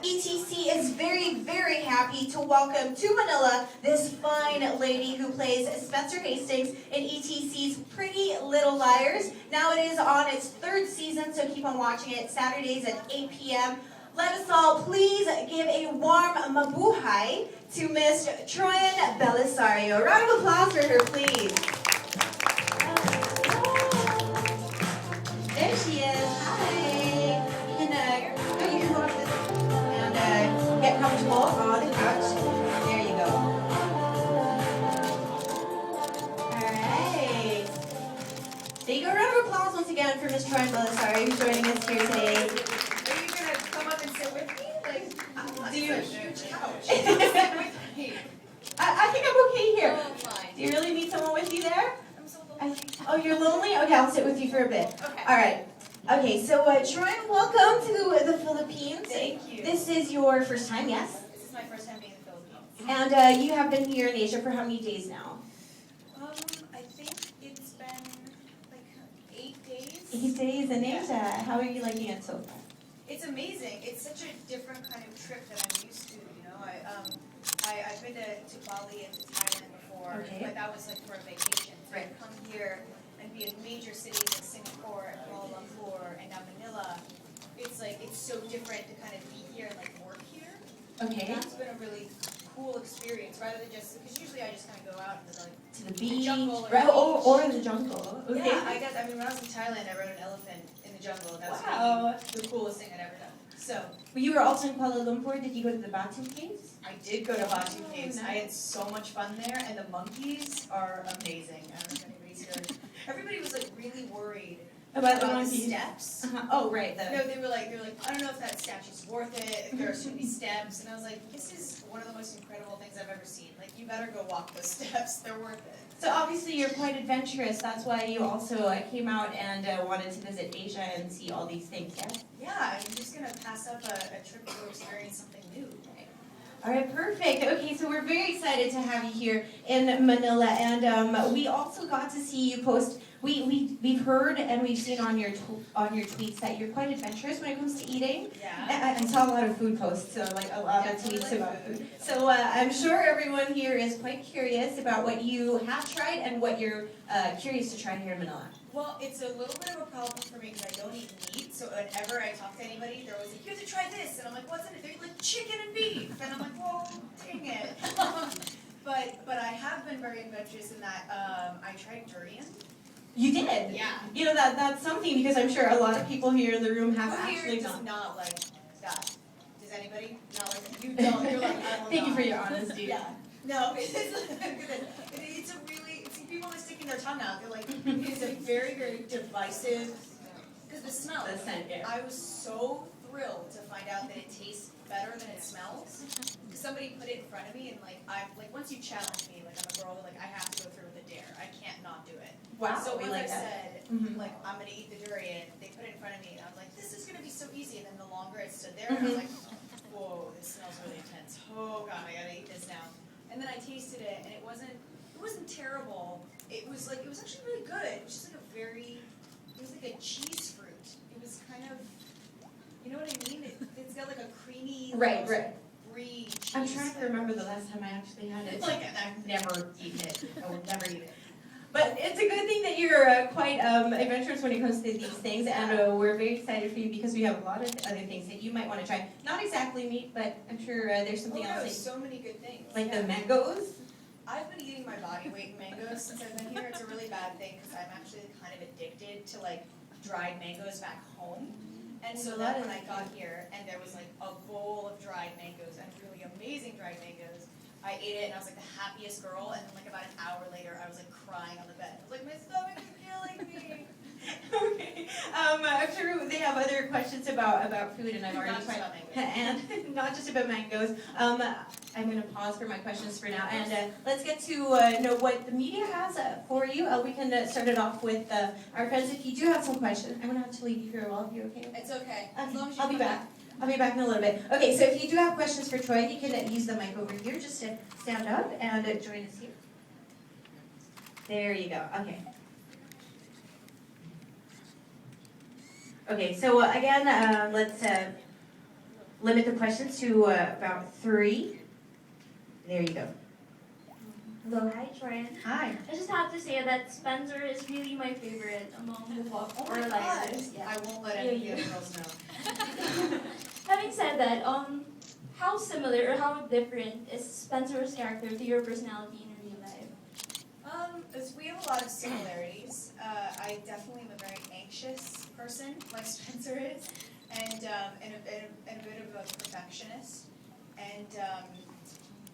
ETC is very, very happy to welcome to Manila this fine lady who plays Spencer Hastings in ETC's Pretty Little Liars. Now it is on its third season, so keep on watching it Saturdays at 8 p.m. Let us all please give a warm mabuhay to Miss Troian Bellisario. Round of applause for her, please. There she is. Hi. You can go up this and get comfortable on the couch. There you go. All right. There you go. Round of applause once again for Miss Troian Bellisario who's joining us here today. Are you gonna come up and sit with me? Like, Do you? a huge couch. Sit with me. I think I'm okay here. Oh, fine. Do you really need someone with you there? I'm so lonely. Oh, you're lonely? Okay, I'll sit with you for a bit. Okay. All right. Okay, so Troian, welcome to the Philippines. Thank you. This is your first time, yes? This is my first time being in the Philippines. And you have been here in Asia for how many days now? I think it's been like 8 days. 8 days in Yeah. Asia. How are you liking it so far? It's amazing. It's such a different kind of trip that I'm used to. You know, I've been to Bali and to Thailand before, Okay. but that was like for a vacation. So Right. to come here and be in major cities like Singapore and Kuala Lumpur and now Manila, it's like it's so different to kind of be here and like work here. Okay. That's been a really cool experience, rather than just because usually I just kind of go out and like To the beach, jungle or right? the Or the jungle. Okay. yeah, I guess. I mean, when I was in Thailand, I rode an elephant in the jungle. That's Wow. really the coolest thing I'd ever done. So You were also in Kuala Lumpur. Did you go to the Batu Caves? I did go to Batu Oh, Caves. nice. I had so much fun there, and the monkeys are amazing. I don't know if anybody's here. Everybody was like really worried About the the monkeys. steps. Uh-huh. Oh, right. No, they were like, I don't know if that statue's worth it, if there should be steps. And I was like, this is one of the most incredible things I've ever seen. Like, you better go walk those steps. They're worth it. So obviously you're quite adventurous. That's why you also came out and wanted to visit Asia and see all these things, yes? Yeah, I'm just going to pass up a trip to go experience something new. All right, perfect. Okay, so we're very excited to have you here in Manila, and we also got to see you post. We've heard and we've seen on your tweets that you're quite adventurous when it comes to eating. Yeah. I saw a lot of food posts, so like a lot of Definitely tweets like about food. food. So I'm sure everyone here is quite curious about what you have tried and what you're curious to try here in Manila. Well, it's a little bit of a problem for me because I don't eat meat. So whenever I talk to anybody, they're always like, "You have to try this," and I'm like, "What's in it?" They're like, "Chicken and beef," and I'm like, "Well, dang it." but I have been very adventurous in that I tried durian. You did? Yeah. You know, that's something because I'm sure a lot of people here in the room have Who actually here does not. not like that? Does anybody not like that? You don't. You're like, I will Thank you not. for your honesty. Yeah. No, it's a really, it's people are sticking their tongue out. They're like, it's a very, very divisive, because the smell. The scent, yeah. I was so thrilled to find out that it tastes better than it smells. Because somebody put it in front of me, and once you challenge me, like I'm a girl, like I have to go through with a dare. I can't not do it. Wow, So we once like I that. said, Mhm. like I'm gonna eat the durian, they put it in front of me, and I was like, this is gonna be so easy. And then the longer it stood there, I was like, whoa, this smells really intense. Oh god, I gotta eat this now. And then I tasted it, and it wasn't terrible. It was actually really good. It was just like it was like a cheese fruit. It was kind of, you know what I mean? It's got like a creamy, Right. brie cheese. I'm trying to remember the last time I actually had it. Like, I've never eaten it. I would never eat it. But it's a good thing that you're quite adventurous when it comes to these things, and we're very excited for you because we have a lot of other things that you might want to try. Not exactly meat, but I'm sure there's something else. There's so many good things. Like the mangoes. I've been eating my body weight in mangoes since I've been here. It's a really bad thing because I'm actually kind of addicted to like dried mangoes back home. And so then when I got here and there was like a bowl of dried mangoes and really amazing dried mangoes, I ate it and I was like the happiest girl. And then like about an hour later, I was like crying on the bed. I was like, my stomach is killing me. Okay. I'm sure they have other questions about food, and I've already Not just tried. about mangoes. And not just about mangoes. I'm going to pause for my questions for now, and let's get to know what the media has for you. We can start it off with our friends. If you do have some questions, I'm going to have to leave you for a while. Are you okay? It's okay. As long as you I'll be come back. I'll be back in a little bit. Okay, so if you do have questions for Troy, you can use the mic over here. Just to stand up and join us here. There you go. Okay. Okay, so again, limit the questions to about 3. There you go. Hello, hi Troian. Hi. I just have to say that Spencer is really my favorite among the Oh four my God. liars. Yeah. I won't let any of the other girls know. Having said that, how similar or how different is Spencer's character to your personality in real life? We have a lot of similarities. I definitely am a very anxious person, like Spencer is, and a bit of a perfectionist. And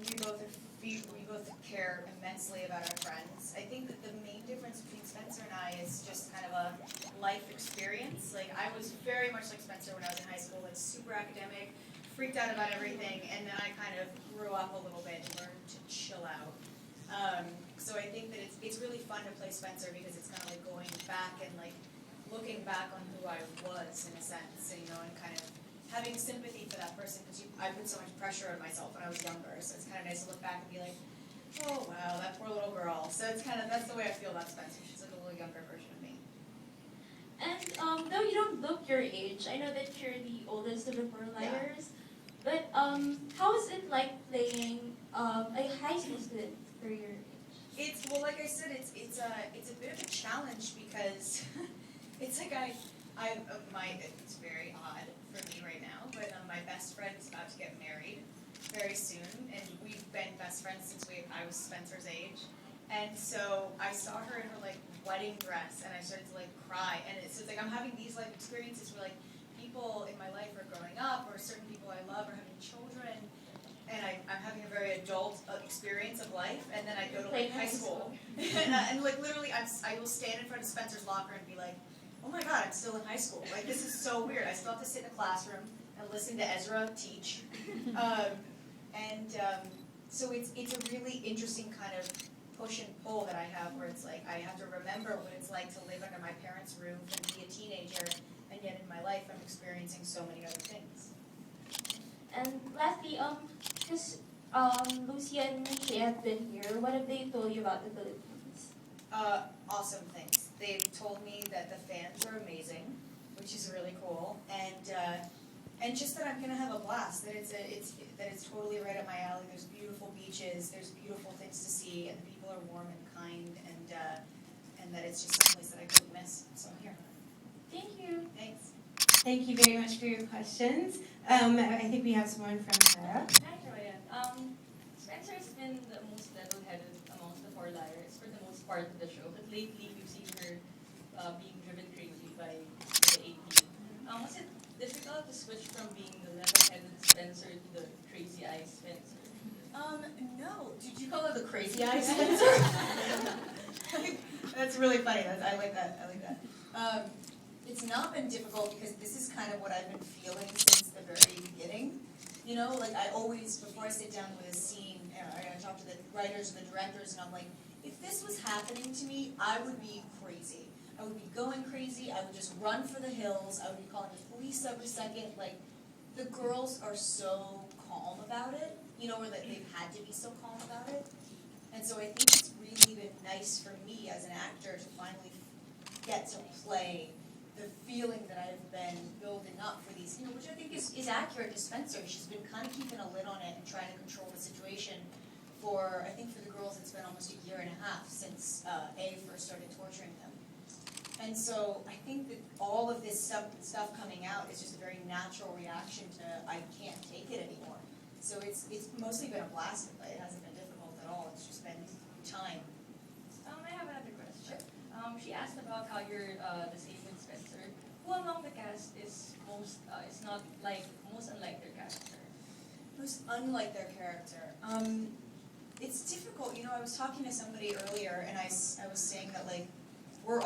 we both care immensely about our friends. I think that the main difference between Spencer and I is just kind of a life experience. Like, I was very much like Spencer when I was in high school, like super academic, freaked out about everything, and then I kind of grew up a little bit and learned to chill out. So I think that it's really fun to play Spencer because it's kind of like going back and like looking back on who I was in a sense, and, and kind of having sympathy for that person because I put so much pressure on myself when I was younger. So it's kind of nice to look back and be like, oh wow, that poor little girl. So it's that's the way I feel about Spencer. She's like a little younger version of me. And though you don't look your age, I know that you're the oldest of the 4 liars. Yeah. But how is it like playing a high school student for your age? Well, like I said, it's a bit of a challenge because it's like it's very odd for me right now, but my best friend is about to get married very soon, and we've been best friends since I was Spencer's age, and so I saw her in her like wedding dress, and I started to like cry, and it's like I'm having these life experiences where like people in my life are growing up, or certain people I love are having children. And I'm having a very adult experience of life, and then I go to like high school, and like literally, I will stand in front of Spencer's locker and be like, "Oh my God, I'm still in high school. Like this is so weird. I still have to sit in a classroom and listen to Ezra teach." So it's a really interesting kind of push and pull that I have, where it's like I have to remember what it's like to live under my parents' roof and be a teenager, and yet in my life I'm experiencing so many other things. And lastly, because Lucy and Shay have been here, what have they told you about the Philippines? Awesome things. They've told me that the fans are amazing, which is really cool, and just that I'm gonna have a blast. That it's totally right up my alley. There's beautiful beaches, there's beautiful things to see, and the people are warm and kind, and that it's just someplace that I couldn't miss. So I'm here. Thank you. Thanks. Thank you very much for your questions. I think we have someone from Sarah. Hi, Troian. Spencer's been the most level-headed amongst the 4 liars for the most part of the show, but lately we've seen her being driven crazy by the 18. Was it difficult to switch from being the level-headed Spencer to the crazy eyes Spencer? No. Did you call her the crazy eyes Spencer? That's really funny. I like that. It's not been difficult because this is kind of what I've been feeling since the very beginning. Like I always, before I sit down with a scene, I talk to the writers and the directors, and I'm like, if this was happening to me, I would be crazy. I would be going crazy. I would just run for the hills. I would be calling the police every second. Like, the girls are so calm about it, where they've had to be so calm about it. And so I think it's really been nice for me as an actor to finally get to play the feeling that I've been building up for these, which I think is accurate to Spencer. She's been kind of keeping a lid on it and trying to control the situation I think for the girls it's been almost a year and a half since A first started torturing them. And so I think that all of this stuff coming out is just a very natural reaction to I can't take it anymore. So it's mostly been a blast to play. It hasn't been difficult at all. It's just been time. I have another question. She asked about how you're the same with Spencer. Who among the cast is most unlike their character? Most unlike their character. It's difficult. I was talking to somebody earlier, and I was saying that like we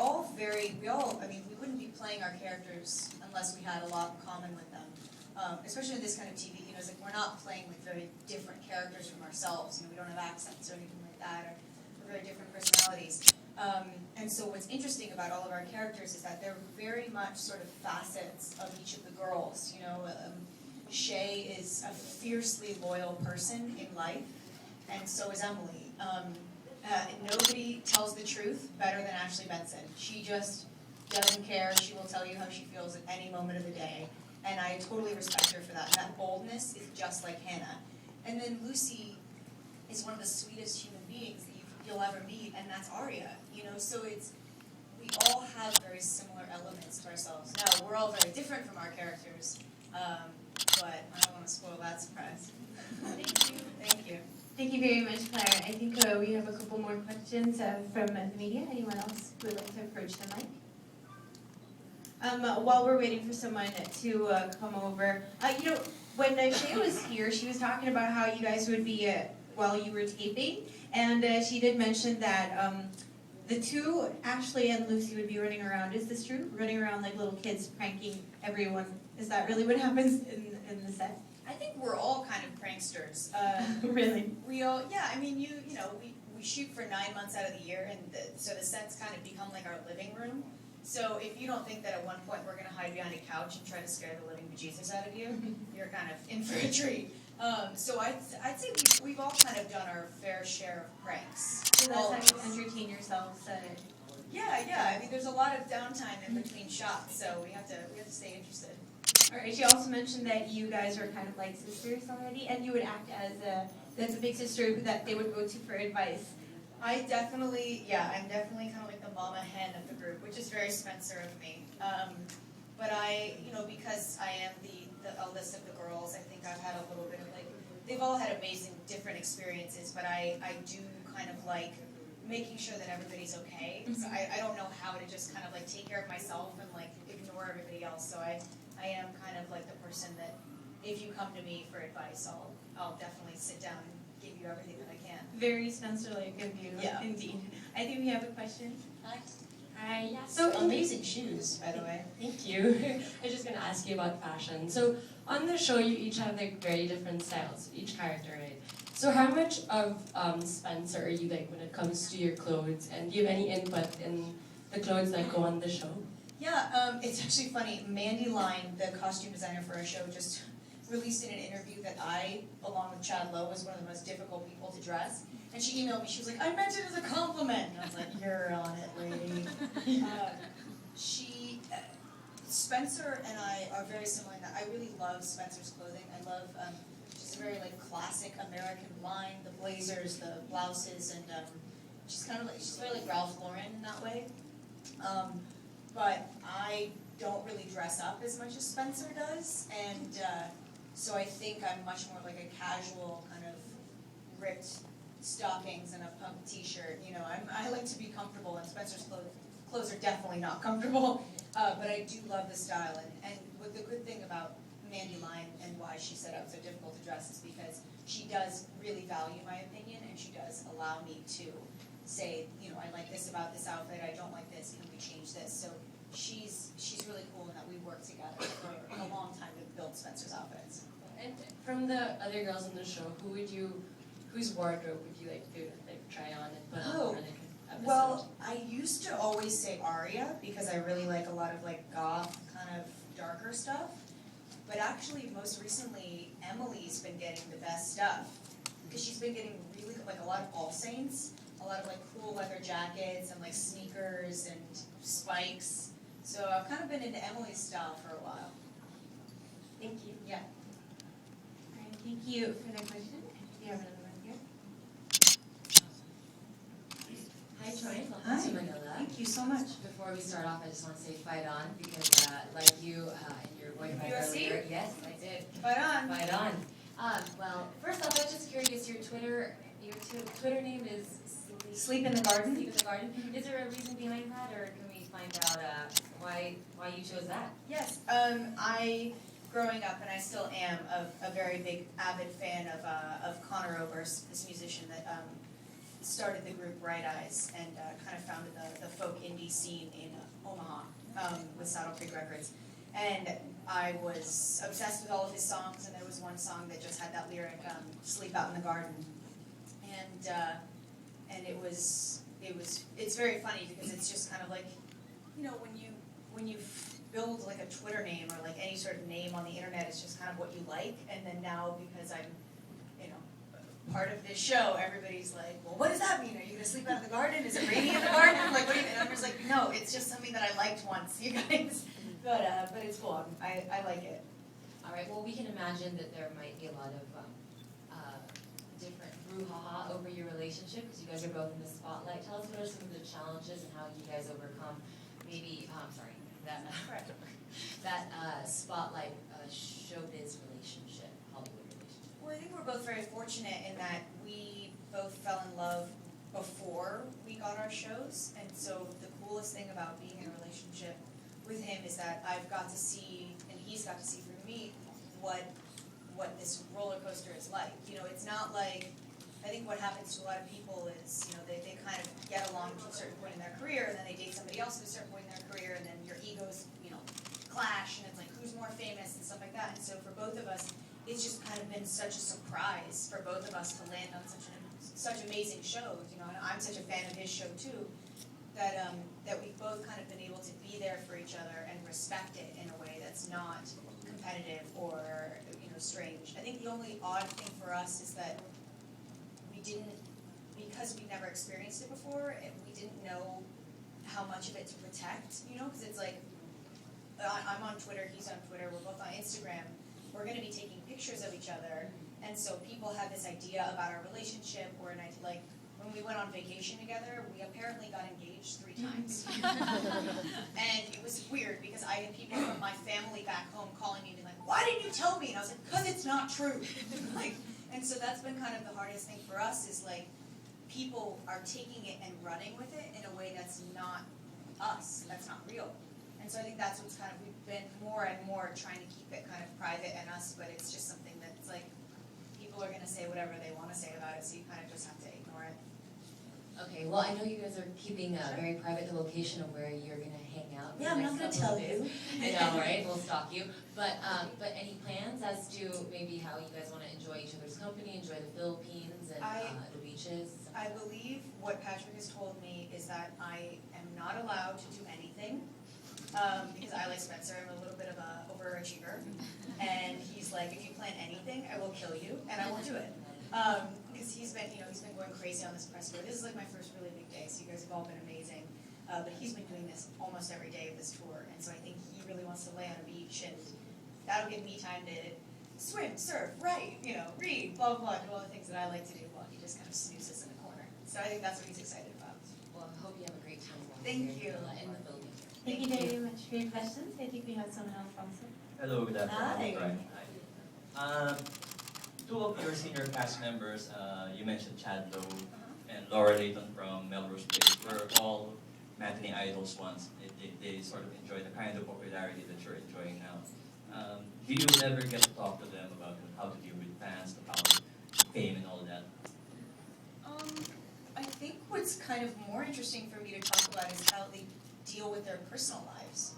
wouldn't be playing our characters unless we had a lot in common with them. Especially in this kind of TV, it's like we're not playing with very different characters from ourselves. We don't have accents or anything like that, or very different personalities. And so what's interesting about all of our characters is that they're very much sort of facets of each of the girls. Shay is a fiercely loyal person in life, and so is Emily. Nobody tells the truth better than Ashley Benson. She just doesn't care. She will tell you how she feels at any moment of the day. and I totally respect her for that. And that boldness is just like Hannah. And then Lucy is one of the sweetest human beings that you'll ever meet, and that's Aria. You know, so we all have very similar elements to ourselves. Now, we're all very different from our characters, but I don't want to spoil that surprise. Thank you. Thank you. Thank you very much, Claire. I think we have a couple more questions from the media. Anyone else who would like to approach the mic? While we're waiting for someone to come over, you know, when Shea was here, she was talking about how you guys would be while you were taping, and she did mention that the two, Ashley and Lucy, would be running around. Is this true? Running around like little kids, pranking everyone. Is that really what happens in the set? I think we're all kind of pranksters. Really? We all, yeah. I mean, you know, we shoot for 9 months out of the year, and so the sets kind of become like our living room. So if you don't think that at one point we're going to hide behind a couch and try to scare the living bejesus out of you, you're kind of in for a treat. So I'd say we've all kind of done our fair share of pranks. So that's how you entertain yourselves. Yeah. I mean, there's a lot of downtime in between shots, so we have to stay interested. All right. She also mentioned that you guys are kind of like sisters already, and you would act as the big sister that they would go to for advice. I'm definitely kind of like the mama hen of the group, which is very Spencer of me. But you know, because I am the eldest of the girls, I think I've had a little bit of like, they've all had amazing different experiences, but I do kind of like making sure that everybody's okay. So I don't know how to just kind of like take care of myself and like ignore everybody else. So I am kind of like the person that if you come to me for advice, I'll definitely sit down and give you everything that I can. Very Spencer-like of you, Yeah. indeed. I think we have a question. Hi. Hi. So amazing shoes, By the way. Thank you. I was just going to ask you about fashion. So on the show, you each have like very different styles, each character, right? So how much of Spencer are you like when it comes to your clothes, and do you have any input in the clothes that go on the show? Yeah, it's actually funny. Mandy Line, the costume designer for our show, just released in an interview that I, along with Chad Lowe, was one of the most difficult people to dress. And she emailed me, she was like, I meant it as a compliment. And I was like, you're on it, lady. Spencer and I are very similar in that I really love Spencer's clothing. I love just a very like classic American line, the blazers, the blouses, and she's very like Ralph Lauren in that way. But I don't really dress up as much as Spencer does, and so I think I'm much more like a casual kind of ripped stockings and a pump t-shirt. You know, I like to be comfortable, and Spencer's clothes are definitely not comfortable. But I do love the style, and what the good thing about Mandy Line and why she set out so difficult to dress is because she does really value my opinion, and she does allow me to say, you know, I like this about this outfit, I don't like this, can we change this? So she's really cool in that we worked together for a long time to build Spencer's outfits. And from the other girls on the show, whose wardrobe would you like to like try on and put on for like an episode? Well, I used to always say Aria because I really like a lot of like goth kind of darker stuff. But actually, most recently, Emily's been getting the best stuff because she's been getting really like a lot of All Saints, a lot of like cool leather jackets and like sneakers and spikes. So I've kind of been into Emily's style for a while. Thank you. Yeah. All right, thank you for that question. Do you have another one here? Hi, Troian. Welcome Hi. to Manila. Thank you so much. Before we start off, I just want to say fight on because, like you and your boyfriend UFC? earlier, yes, I did. Fight on. Fight on. Well, first off, I was just curious. Your Twitter name is Sleep in the Garden. Sleep in the Garden. Is there a reason behind that, or can we find out why you chose that? Yes. I, growing up, and I still am, a very big avid fan of Connor Oberst, this musician that started the group Bright Eyes and kind of founded the folk indie scene in Omaha with Saddle Creek Records. And I was obsessed with all of his songs, and there was one song that just had that lyric, "Sleep out in the garden," and it's very funny because it's just kind of like, you know, when you build like a Twitter name or like any sort of name on the internet, it's just kind of what you like, and then now because I'm, you know, part of this show, everybody's like, well, what does that mean? Are you gonna sleep out in the garden? Is it raining in the garden? Like, what do you? And I'm just like, no, it's just something that I liked once, you guys. But it's cool. I like it. All right. Well, we can imagine that there might be a lot of different brouhaha over your relationship because you guys are both in the spotlight. Tell us what are some of the challenges and how you guys overcome maybe that spotlight showbiz relationship, Hollywood relationship. Well, I think we're both very fortunate in that we both fell in love before we got our shows, and so the coolest thing about being in a relationship with him is that I've got to see, and he's got to see through me, what this roller coaster is like. You know, it's not like, I think what happens to a lot of people is, you know, they kind of get along to a certain point in their career, and then they date somebody else at a certain point in their career, and then your egos, you know, clash, and it's like, who's more famous, and stuff like that. And so for both of us, it's just kind of been such a surprise for both of us to land on such amazing shows, you know, and I'm such a fan of his show too, that we've both kind of been able to be there for each other and respect it in a way that's not competitive or, you know, strange. I think the only odd thing for us is that we didn't, because we never experienced it before, and we didn't know how much of it to protect, you know, because it's like, I'm on Twitter, he's on Twitter, we're both on Instagram, we're going to be taking pictures of each other, and so people have this idea about our relationship, or like, when we went on vacation together, we apparently got engaged 3 times. And it was weird, because I had people from my family back home calling me and being like, why didn't you tell me? And I was like, because it's not true. Like, and so that's been kind of the hardest thing for us, is like, people are taking it and running with it in a way that's not us, that's not real. And so I think that's what's kind of, we've been more and more trying to keep it kind of private and us, but it's just something that's like, people are going to say whatever they want to say about it, so you kind of just have to ignore it. Okay, well, I know you guys are keeping very private the location of where you're going to hang out. Yeah, I'm not going to tell you. I know, right? We'll stalk you. But any plans as to maybe how you guys want to enjoy each other's company, enjoy the Philippines and the beaches? I believe what Patrick has told me is that I am not allowed to do anything, because I, like Spencer, am a little bit of an overachiever. And he's like, if you plan anything, I will kill you, and I won't do it. Because he's been going crazy on this press tour. This is like my first really big day, so you guys have all been amazing. But he's been doing this almost every day of this tour, and so I think he really wants to lay on a beach, and that'll give me time to swim, surf, write, you know, read, blah, blah, blah, do all the things that I like to do while he just kind of snoozes in the corner. So I think that's what he's excited about. Well, I hope you have a great time while Thank you're you. in the Philippines. Thank you very much for your questions. I think we have someone else also. Hello, good afternoon. Hi. Hi. 2 of your senior cast members, you mentioned Chad Lowe and Laura Layton from Melrose Place, were all matinee idols once. They sort of enjoy the kind of popularity that you're enjoying now. Do you ever get to talk to them about how to deal with fans, about fame and all that? I think what's kind of more interesting for me to talk about is how they deal with their personal lives.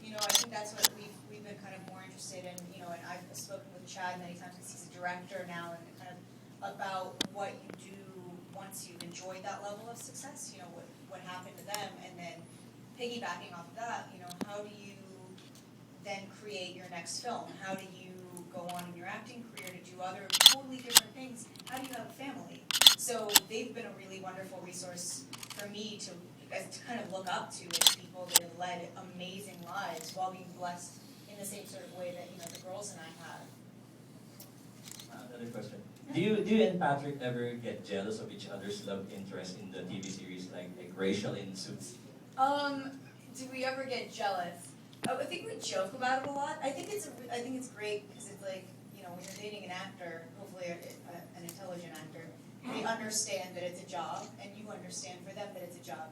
You know, I think that's what we've been kind of more interested in, you know, and I've spoken with Chad many times because he's a director now, and kind of about what you do once you've enjoyed that level of success, you know, what happened to them, and then piggybacking off of that, you know, how do you then create your next film? How do you go on in your acting career to do other totally different things? How do you have a family? So they've been a really wonderful resource for me to kind of look up to, as people that have led amazing lives while being blessed in the same sort of way that, you know, the girls and I have. Another question. Do you and Patrick ever get jealous of each other's love interest in the TV series, like Rachel in Suits? Do we ever get jealous? I think we joke about it a lot. I think it's great because it's like, you know, when you're dating an actor, hopefully an intelligent actor, they understand that it's a job, and you understand for them that it's a job.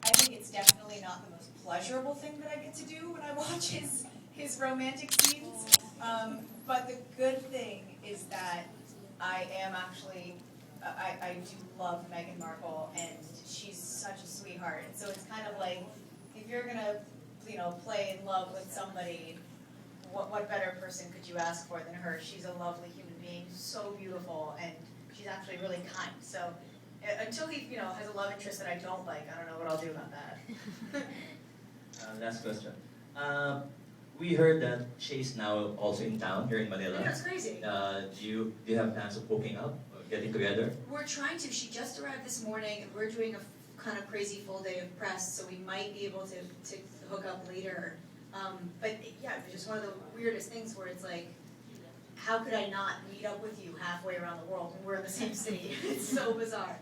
I think it's definitely not the most pleasurable thing that I get to do when I watch his romantic scenes. But the good thing is that I am actually, I do love Meghan Markle, and she's such a sweetheart. And so it's kind of like, if you're gonna, you know, play in love with somebody, what better person could you ask for than her? She's a lovely human being, so beautiful, and she's actually really kind. So until he, you know, has a love interest that I don't like, I don't know what I'll do about that. Last question. We heard that Shay's now also in town here in Manila. Yeah, it's crazy. Do you have plans of hooking up, or getting together? We're trying to. She just arrived this morning, and we're doing a kind of crazy full day of press, so we might be able to hook up later. But yeah, it was just one of the weirdest things where it's like, how could I not meet up with you halfway around the world when we're in the same city? It's so bizarre.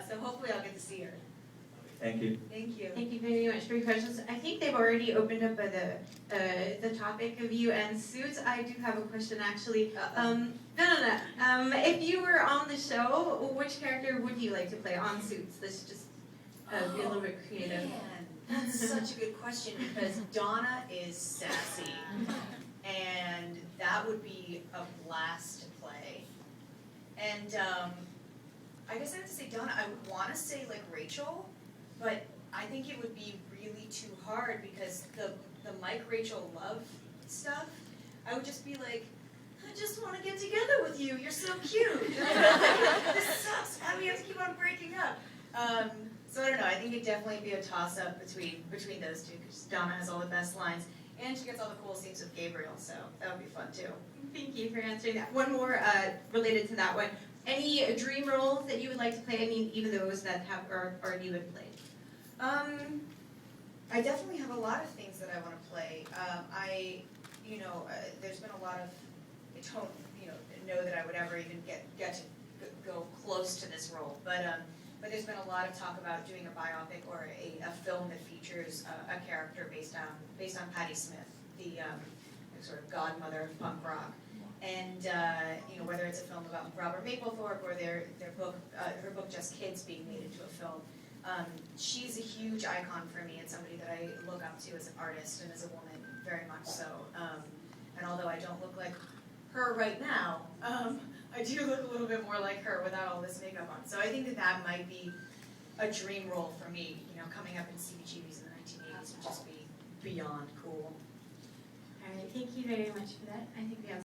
So hopefully I'll get to see her. Thank you. Thank you. Thank you very much for your questions. I think they've already opened up the topic of you and suits. I do have a question actually. No. If you were on the show, which character would you like to play on Suits? Let's just be a little bit creative. Man, that's such a good question because Donna is sassy. And that would be a blast to play. And I guess I have to say Donna, I would want to say like Rachel, but I think it would be really too hard because the Mike Rachel love stuff, I would just be like, I just want to get together with you, you're so cute. This sucks, why do we have to keep on breaking up? So I don't know, I think it'd definitely be a toss-up between those two because Donna has all the best lines. And she gets all the cool scenes with Gabriel, so that would be fun too. Thank you for answering that. One more related to that one. Any dream roles that you would like to play? I mean, even those that have already been played. I definitely have a lot of things that I want to play. There's been a lot of, I don't, know that I would ever even get to go close to this role, but there's been a lot of talk about doing a biopic or a film that features a character based on Patti Smith, the sort of godmother of punk rock. And whether it's a film about Robert Mapplethorpe or their book, her book Just Kids being made into a film. She's a huge icon for me and somebody that I look up to as an artist and as a woman, very much so. And although I don't look like her right now, I do look a little bit more like her without all this makeup on. So I think that might be a dream role for me, coming up in CBGBs in the 1980s would just be beyond cool. All right, thank you very much for that. I think we have